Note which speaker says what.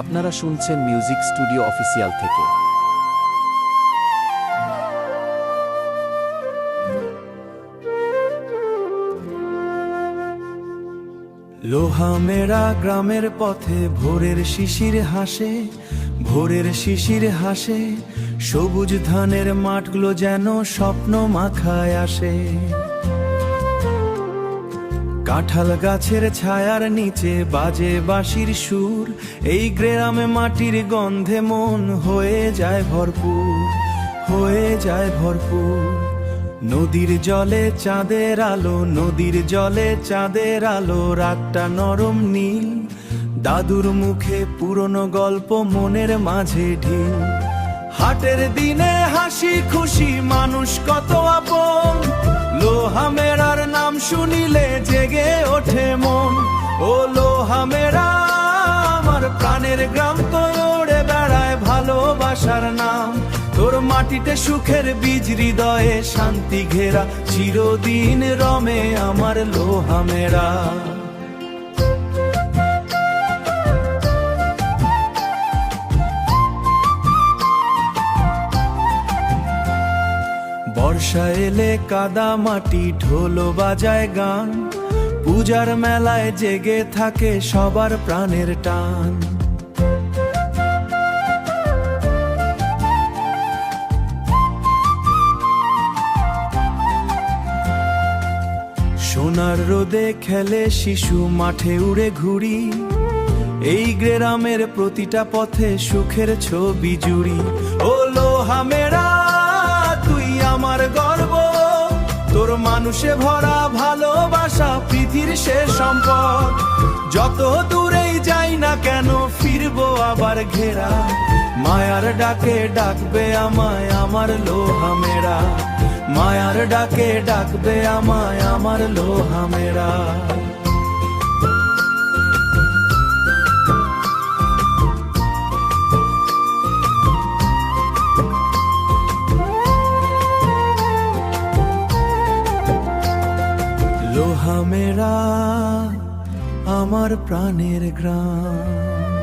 Speaker 1: আপনারা শুনছেন music studio official থেকে।
Speaker 2: লোহা মেরা গ্রামের পথে ভোরের শিশির হাসে, ভোরের শিশির হাসে, সবুজ ধানের মাঠগুলো যেন স্বপ্ন মাখায় আসে। কাঁঠাল গাছের ছায়ার নিচে বাজে বাঁশির সুর, এই গ্রামে মাটির গন্ধে মন হয়ে যায় ভরপুর, হয়ে যায় ভরপুর। নদীর জলে চাঁদের আলো, নদীর জলে চাঁদের আলো, রাতটা নরম নীল, দাদুর মুখে পুরনো গল্প মনের মাঝে ঢিল। হাটের দিনে হাসি খুশি মানুষ কত আপন, লোহা মেরার নাম শুনিলে জেগে ওঠে মন। ও লোহা মেরা আমার প্রাণের গ্রাম, তোরে বেড়ায় ভালোবাসার নাম। তোর মাটিতে সুখের বীজ, হৃদয়ে শান্তি ঘেরা, চিরদিন রমে আমার লোহা মেরা। বর্ষা এলে কাদা মাটি ঢোল বাজায় গান, পূজার মেলায় জেগে থাকে সবার প্রাণের টান। সোনার রোদে খেলে শিশু, মাঠে উড়ে ঘুরি, এই গ্রামের প্রতিটা পথে সুখের ছবি জুড়ি। ও লোহা মেরা তুই আমার গর্ব, তোর মানুষে ভরা ভালোবাসা পৃথিবীর শেষ সম্পদ। যত দূরেই যাই না কেন ফিরবো আবার ঘেরা, মায়ার ডাকে ডাকবে আমায় আমার লোহা মেরা, মায়ার ডাকে ডাকবে আমায় আমার লোহা মেরা। লোহা মেরা আমার প্রাণের গ্রাম।